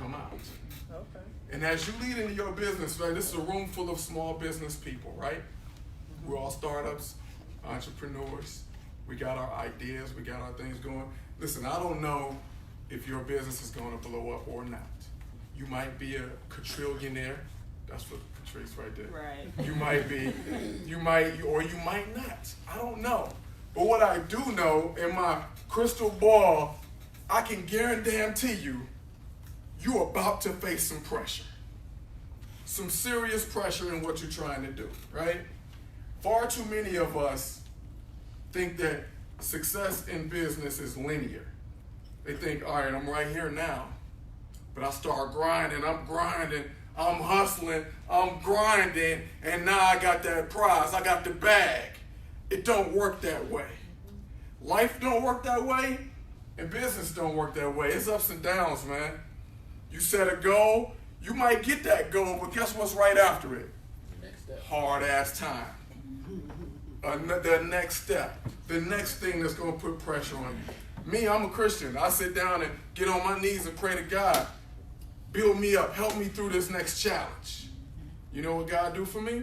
come out. Okay. And as you lead into your business, right, this is a room full of small business people, right? We're all startups, entrepreneurs. We got our ideas, we got our things going. Listen, I don't know if your business is going to blow up or not. You might be a quadrillionaire. That's what Patrice right there. Right. You might be, or you might not. I don't know. But what I do know in my crystal ball, I can guarantee you, you're about to face some pressure. Some serious pressure in what you're trying to do, right? Far too many of us think that success in business is linear. They think, all right, I'm right here now, but I start grinding, I'm hustling, I'm grinding, and now I got that prize, I got the bag. It don't work that way. Life don't work that way, and business don't work that way. It's ups and downs, man. You set a goal, you might get that goal, but guess what's right after it? Hard ass time. The next step, the next thing that's gonna put pressure on you. Me, I'm a Christian. I sit down and get on my knees and pray to God. Build me up, help me through this next challenge. You know what God do for me?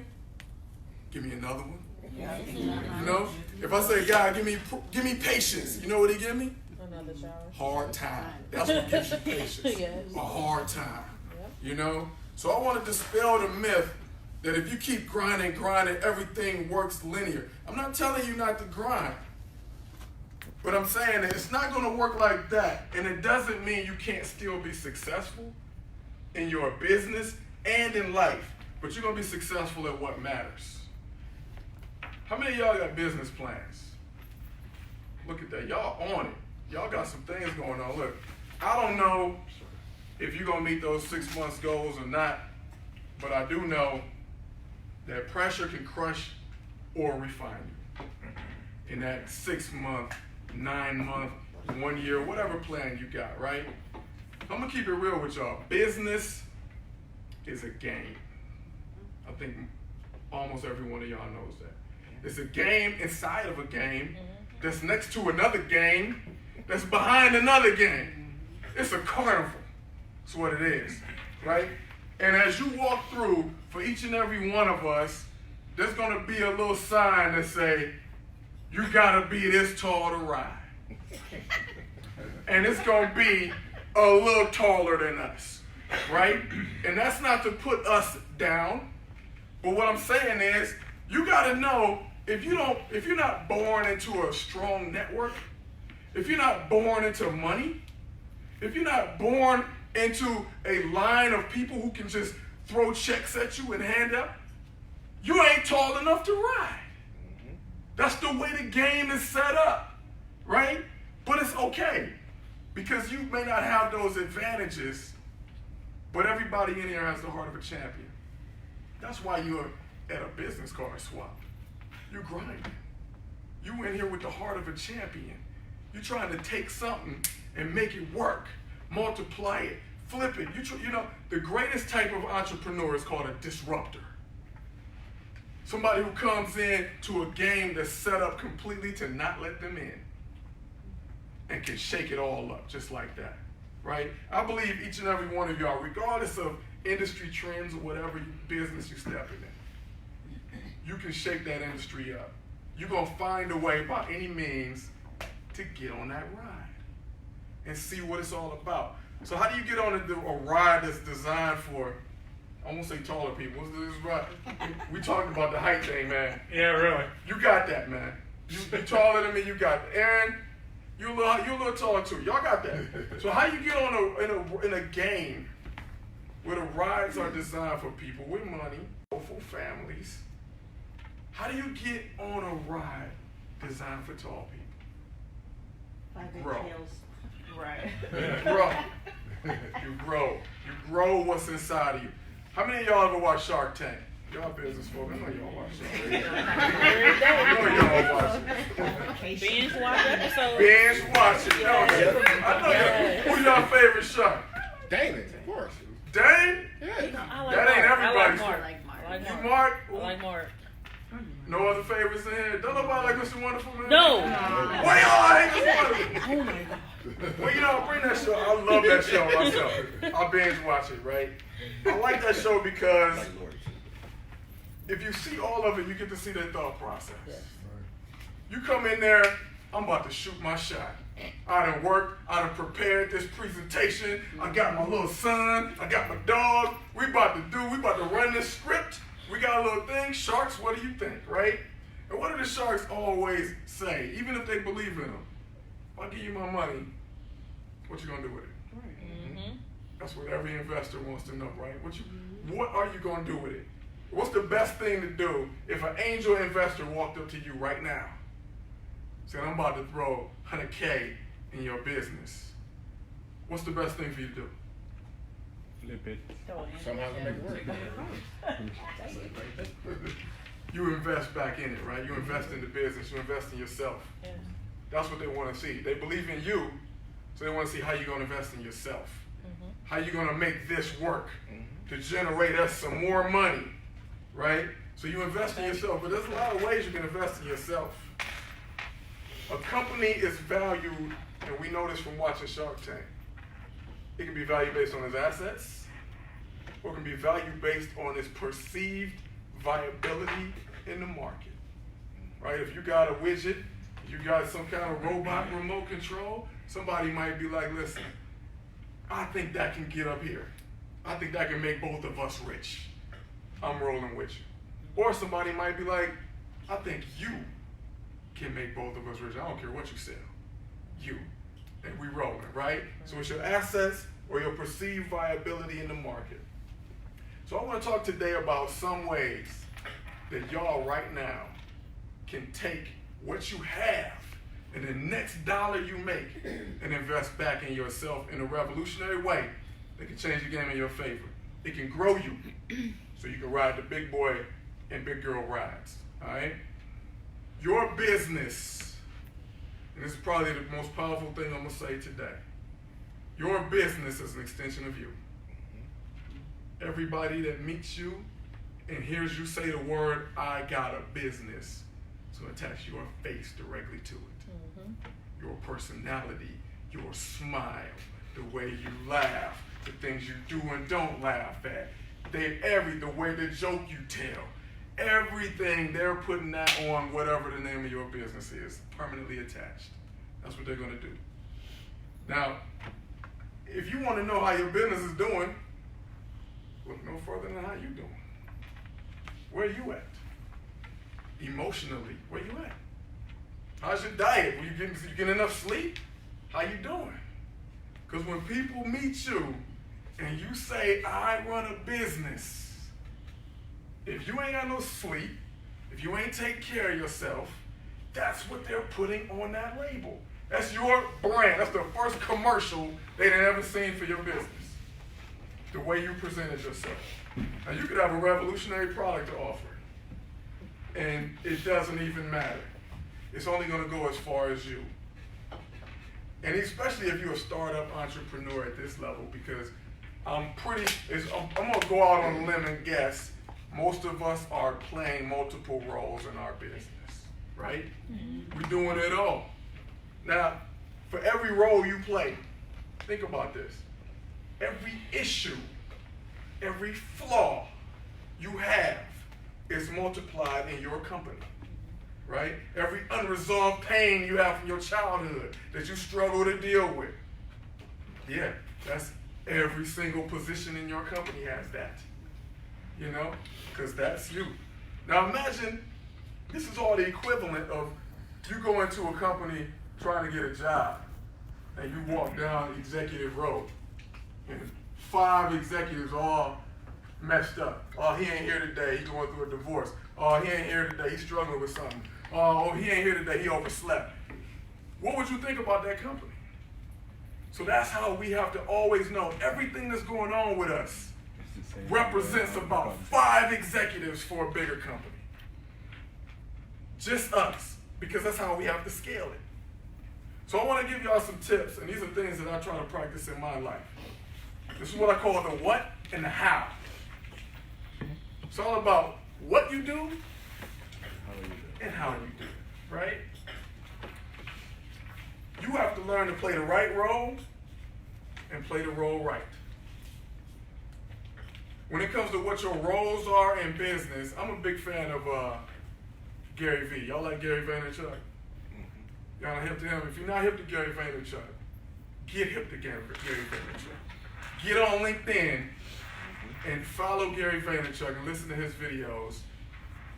Give me another one. You know, if I say, God, give me patience, you know what he give me? Another challenge. Hard time. That's what gives you patience. Yes. A hard time. Yep. You know? So I want to dispel the myth that if you keep grinding, everything works linear. I'm not telling you not to grind. But I'm saying that it's not going to work like that. And it doesn't mean you can't still be successful in your business and in life. But you're going to be successful at what matters. How many of y'all got business plans? Look at that. Y'all on it. Y'all got some things going on. Look, I don't know if you're going to meet those 6 months goals or not. But I do know that pressure can crush or refine you. In that 6 month, 9 month, 1 year, whatever plan you got, right? I'm gonna keep it real with y'all. Business is a game. I think almost every one of y'all knows that. It's a game inside of a game that's next to another game that's behind another game. It's a carnival. That's what it is, right? And as you walk through, for each and every one of us, there's gonna be a little sign that say, you gotta be this tall to ride. And it's gonna be a little taller than us, right? And that's not to put us down, but what I'm saying is, you gotta know, if you're not born into a strong network, if you're not born into money, if you're not born into a line of people who can just throw checks at you and hand up, you ain't tall enough to ride. That's the way the game is set up, right? But it's okay, because you may not have those advantages, but everybody in here has the heart of a champion. That's why you're at a business card swap. You're grinding. You in here with the heart of a champion. You're trying to take something and make it work, multiply it, flip it. You know, the greatest type of entrepreneur is called a disruptor. Somebody who comes in to a game that's set up completely to not let them in and can shake it all up just like that, right? I believe each and every one of y'all, regardless of industry trends or whatever business you're stepping in, you can shake that industry up. You're going to find a way by any means to get on that ride and see what it's all about. So how do you get on a ride that's designed for, I won't say taller people. We talked about the height thing, man. Yeah, really. You got that, man. You're taller than me. You got that. Aaron, you're a little taller too. Y'all got that. So how you get on in a game where the rides are designed for people with money, for families? How do you get on a ride designed for tall people? Grow. Right. You grow. You grow what's inside of you. How many of y'all ever watch Shark Tank? Y'all business folks. I know y'all watch Shark Tank. I know y'all watch it. Binge watch episodes. Binge watch it. I know y'all. Who's y'all favorite shark? Damon, of course. Dane? Yeah. That ain't everybody's. I like Mark. You Mark? I like Mark. No other favorites in here? Don't nobody like Mr. Wonderful, man? No. Why y'all hate Mr. Wonderful? Oh my God. Well, you know, bring that show. I love that show myself. I binge watch it, right? I like that show because if you see all of it, you get to see their thought process. You come in there, I'm about to shoot my shot. I done worked, I done prepared this presentation. I got my little son, I got my dog. We about to run this script. We got a little thing. Sharks, what do you think, right? And what do the sharks always say, even if they believe in them? If I give you my money, what you gonna do with it? Mm-hmm. That's what every investor wants to know, right? What are you gonna do with it? What's the best thing to do if an angel investor walked up to you right now, said, I'm about to throw 100K in your business? What's the best thing for you to do? Flip it. Somehow to make it work. You invest back in it, right? You invest in the business, you invest in yourself. Yeah. That's what they want to see. They believe in you, so they want to see how you're going to invest in yourself. Mm-hmm. How you're going to make this work to generate us some more money, right? So you invest in yourself, but there's a lot of ways you can invest in yourself. A company is valued, and we know this from watching Shark Tank. It can be valued based on its assets, or it can be valued based on its perceived viability in the market, right? If you got a widget, you got some kind of robot remote control, somebody might be like, listen, I think that can get up here. I think that can make both of us rich. I'm rolling with you. Or somebody might be like, I think you can make both of us rich. I don't care what you sell. You. And we rolling, right? So it's your assets or your perceived viability in the market. So I want to talk today about some ways that y'all right now can take what you have and the next dollar you make and invest back in yourself in a revolutionary way that can change the game in your favor. It can grow you so you can ride the big boy and big girl rides, all right? Your business, and this is probably the most powerful thing I'm going to say today. Your business is an extension of you. Everybody that meets you and hears you say the word, I got a business, it's going to attach your face directly to it. Mm-hmm. Your personality, your smile, the way you laugh, the things you do and don't laugh at, the way the joke you tell, everything, they're putting that on whatever the name of your business is, permanently attached. That's what they're going to do. Now, if you want to know how your business is doing, look no further than how you doing. Where you at? Emotionally, where you at? How's your diet? You getting enough sleep? How you doing? Because when people meet you and you say, I run a business, if you ain't got no sleep, if you ain't take care of yourself, that's what they're putting on that label. That's your brand. That's the first commercial they'd ever seen for your business. The way you presented yourself. Now you could have a revolutionary product to offer, and it doesn't even matter. It's only going to go as far as you. And especially if you're a startup entrepreneur at this level, because I'm going to go out on a limb and guess most of us are playing multiple roles in our business, right? Mm-hmm. We're doing it all. Now, for every role you play, think about this. Every issue, every flaw you have is multiplied in your company, right? Every unresolved pain you have from your childhood that you struggle to deal with. Yeah, that's every single position in your company has that, you know, because that's you. Now imagine, this is all the equivalent of you go into a company trying to get a job and you walk down Executive Road and 5 executives all messed up. Oh, he ain't here today, he's going through a divorce. Oh, he ain't here today, he's struggling with something. Oh, he ain't here today, he overslept. What would you think about that company? So that's how we have to always know everything that's going on with us represents about 5 executives for a bigger company. Just us, because that's how we have to scale it. So I want to give y'all some tips, and these are things that I try to practice in my life. This is what I call the what and the how. It's all about what you do and how you do it, right? You You have to learn to play the right role and play the role right. When it comes to what your roles are in business, I'm a big fan of Gary V. Y'all like Gary Vaynerchuk? Y'all are hip to him? If you're not hip to Gary Vaynerchuk, get hip to Gary Vaynerchuk. Get on LinkedIn and follow Gary Vaynerchuk and listen to his videos.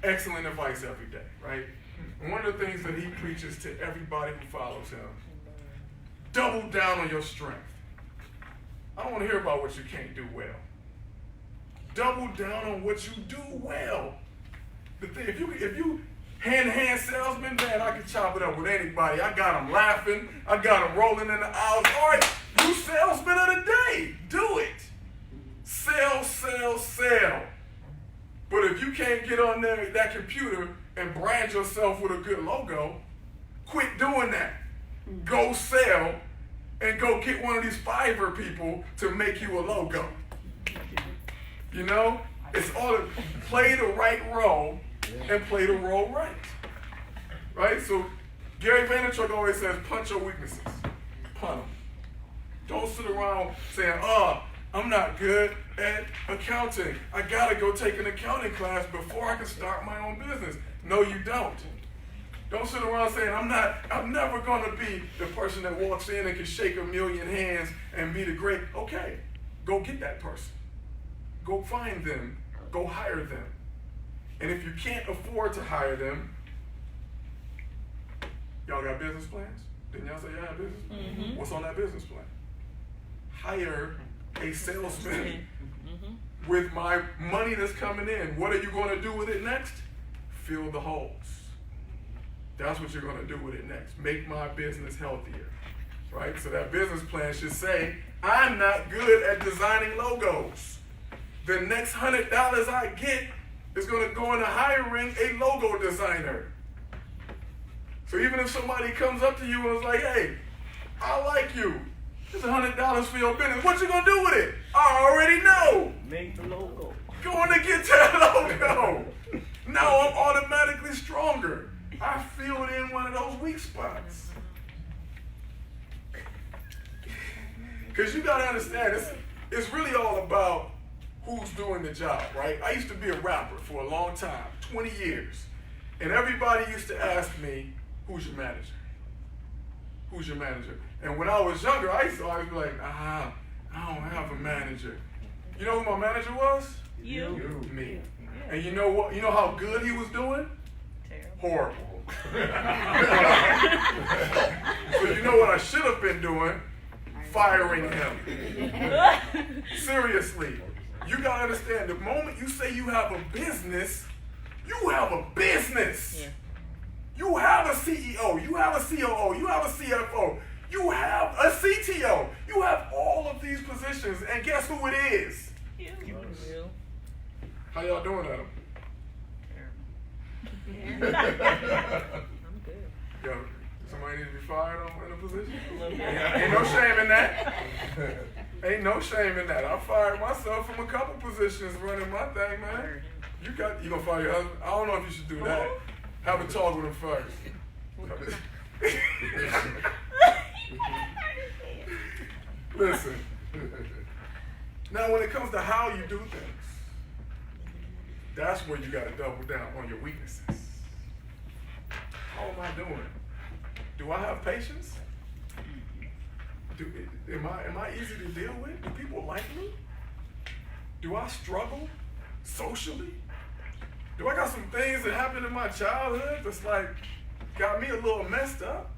Excellent advice every day, right? And one of the things that he preaches to everybody who follows him, double down on your strength. I don't want to hear about what you can't do well. Double down on what you do well. The thing, if you hand salesman, man, I can chop it up with anybody. I got them laughing. I got them rolling in the aisles. All right, you salesman of the day, do it. Sell, sell, sell. But if you can't get on there, that computer, and brand yourself with a good logo, quit doing that. Go sell and go get one of these Fiverr people to make you a logo. You know, it's all play the right role and play the role right. Right? So Gary Vaynerchuk always says, punch your weaknesses. Punt them. Don't sit around saying, I'm not good at accounting. I gotta go take an accounting class before I can start my own business. No, you don't. Don't sit around saying, I'm never gonna be the person that walks in and can shake 1,000,000 hands and be the great. Okay, go get that person. Go find them, go hire them. And if you can't afford to hire them, y'all got business plans? Didn't y'all say y'all have business plans? Mm-hmm. What's on that business plan? Hire a salesman with my money that's coming in. What are you going to do with it next? Fill the holes. That's what you're going to do with it next. Make my business healthier, right? So that business plan should say, I'm not good at designing logos. The next $100 I get is going to go into hiring a logo designer. So even if somebody comes up to you and is like, hey, I like you. It's $100 for your business. What you going to do with it? I already know. Make the logo. Going to get that logo. Now I'm automatically stronger. I feel it in one of those weak spots. Because you got to understand, it's really all about who's doing the job, right? I used to be a rapper for a long time, 20 years. And everybody used to ask me, who's your manager? Who's your manager? And when I was younger, I used to always be like, I don't have a manager. You know who my manager was? You. Me. And you know what? You know how good he was doing? Terrible. Horrible. So you know what I should have been doing? Firing him. Seriously. You gotta understand, the moment you say you have a business, you have a business. Yeah. You have a CEO, you have a COO, you have a CFO, you have a CTO. You have all of these positions, and guess who it is? You. How y'all doing at them? I'm good. Yo, somebody need to be fired in a position? A little bit. Ain't no shame in that. Ain't no shame in that. I fired myself from a couple positions running my thing, man. You gonna fire your husband? I don't know if you should do that. Have a talk with him first. Listen. Now, when it comes to how you do things, that's where you got to double down on your weaknesses. How am I doing? Do I have patience? Am I easy to deal with? Do people like me? Do I struggle socially? Do I got some things that happened in my childhood that's like got me a little messed up?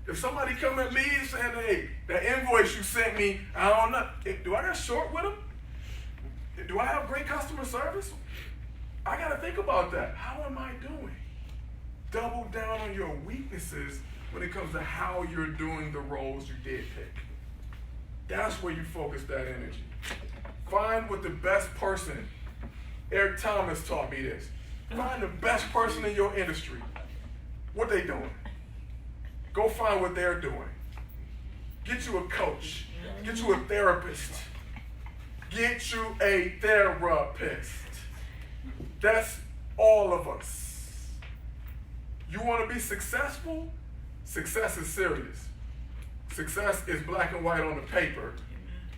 If somebody come at me saying, hey, that invoice you sent me, I don't know, do I got short with them? Do I have great customer service? I got to think about that. How am I doing? Double down on your weaknesses when it comes to how you're doing the roles you did pick. That's where you focus that energy. Find what the best person, Eric Thomas taught me this. Find the best person in your industry. What they doing? Go find what they're doing. Get you a coach. Get you a therapist. Get you a therapist. That's all of us. You want to be successful? Success is serious. Success is black and white on the paper.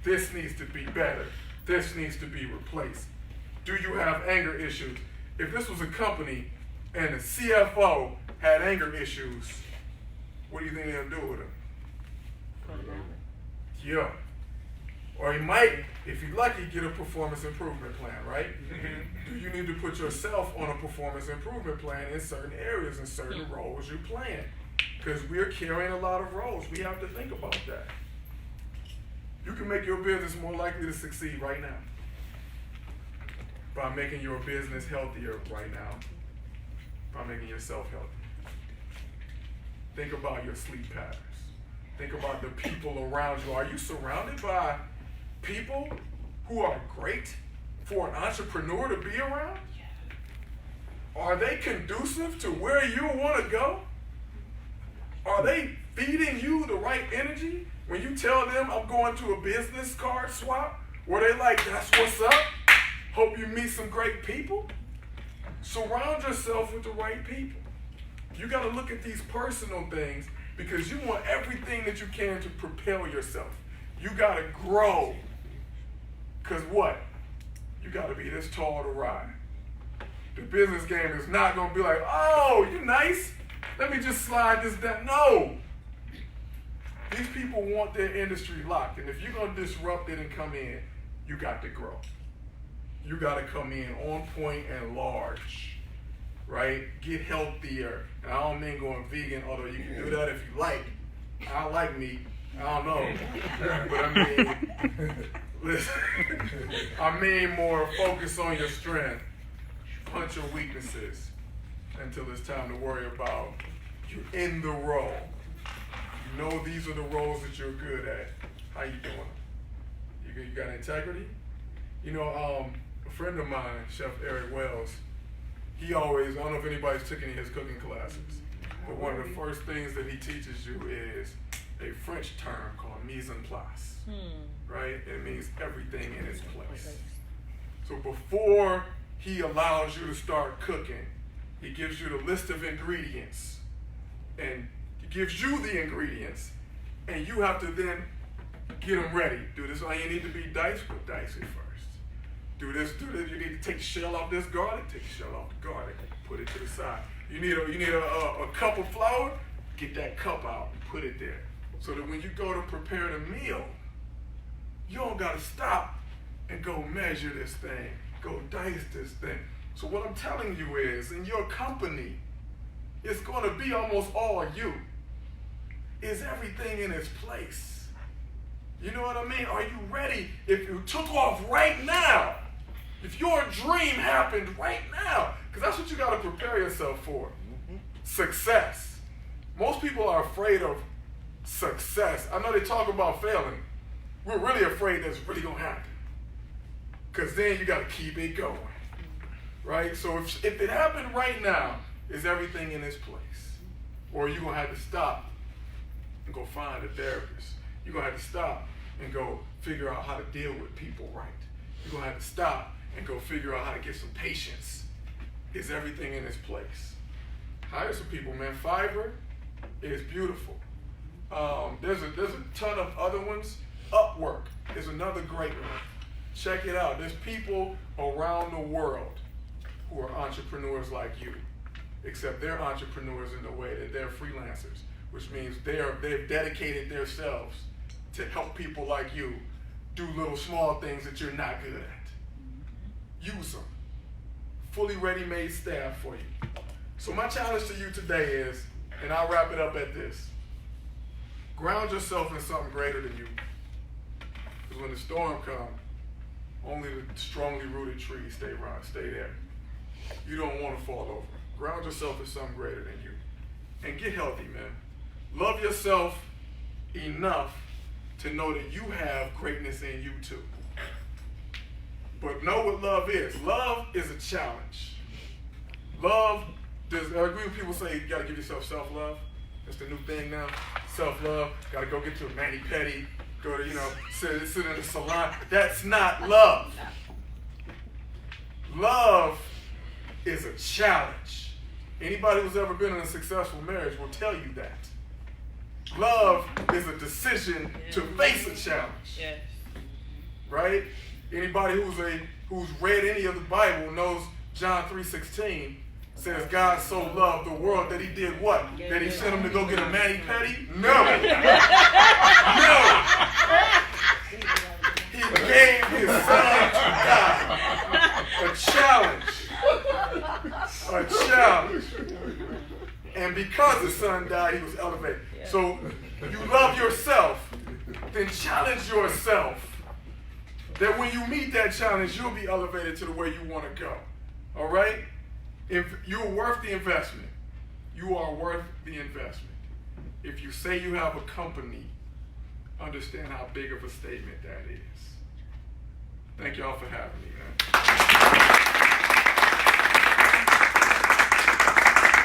This needs to be better. This needs to be replaced. Do you have anger issues? If this was a company and the CFO had anger issues, what do you think they'll do with him? Yeah. Or he might, if you're lucky, get a performance improvement plan, right? Do you need to put yourself on a performance improvement plan in certain areas, in certain roles you plan? Because we're carrying a lot of roles. We have to think about that. You can make your business more likely to succeed right now by making your business healthier right now, by making yourself healthy. Think about your sleep patterns. Think about the people around you. Are you surrounded by people who are great for an entrepreneur to be around? Are they conducive to where you want to go? Are they feeding you the right energy when you tell them I'm going to a business card swap? Were they like, that's what's up? Hope you meet some great people? Surround yourself with the right people. You got to look at these personal things because you want everything that you can to propel yourself. You got to grow. Because what? You got to be this tall to ride. The business game is not going to be like, oh, you nice? Let me just slide this down. No. These people want their industry locked. And if you're going to disrupt it and come in, you got to grow. You got to come in on point and large, right? Get healthier. And I don't mean going vegan, although you can do that if you like. I don't like meat. I don't know. But I mean, listen, I mean more focus on your strength. Punch your weaknesses until it's time to worry about you in the role. You know these are the roles that you're good at. How you doing? You got integrity? You know, a friend of mine, Chef Eric Wells, he always, I don't know if anybody's took any of his cooking classes, but one of the first things that he teaches you is a French term called mise en place, right? It means everything in its place. So before he allows you to start cooking, he gives you the list of ingredients, and he gives you the ingredients, and you have to then get them ready. Do this, all you need to be diced, but dice it first. Do this, you need to take the shell off this garlic, take the shell off the garlic, put it to the side. You need a cup of flour, get that cup out and put it there. So that when you go to prepare the meal, you don't gotta stop and go measure this thing, go dice this thing. So what I'm telling you is, in your company, it's gonna be almost all you. Is everything in its place? You know what I mean? Are you ready? If you took off right now, if your dream happened right now, because that's what you got to prepare yourself for. Success. Most people are afraid of success. I know they talk about failing. We're really afraid that's really going to happen. Because then you got to keep it going. Right? So if it happened right now, is everything in its place? Or are you going to have to stop and go find a therapist? You're going to have to stop and go figure out how to deal with people right. You're going to have to stop and go figure out how to get some patience. Is everything in its place? Hire some people, man. Fiverr is beautiful. There's a ton of other ones. Upwork is another great one. Check it out. There's people around the world who are entrepreneurs like you, except they're entrepreneurs in the way that they're freelancers, which means they've dedicated themselves to help people like you do little small things that you're not good at. Use them. Fully ready-made staff for you. So my challenge to you today is, and I'll wrap it up at this, ground yourself in something greater than you. Because when the storm comes, only the strongly rooted trees stay there. You don't want to fall over. Ground yourself in something greater than you. And get healthy, man. Love yourself enough to know that you have greatness in you too. But know what love is. Love is a challenge. Love, I agree with people say you gotta give yourself self-love. That's the new thing now. Self-love. Gotta go get your mani-pedi. Go to, sit in the salon. That's not love. Love is a challenge. Anybody who's ever been in a successful marriage will tell you that. Love is a decision to face a challenge. Yes. Right? Anybody who's read any of the Bible knows John 3:16 says God so loved the world that he did what? That he sent him to go get a mani-pedi? No. No. He gave his son to die. A challenge. A challenge. And because his son died, he was elevated. So you love yourself, then challenge yourself. That when you meet that challenge, you'll be elevated to the way you want to go. All right? If you're worth the investment, you are worth the investment. If you say you have a company, understand how big of a statement that is. Thank y'all for having me, man.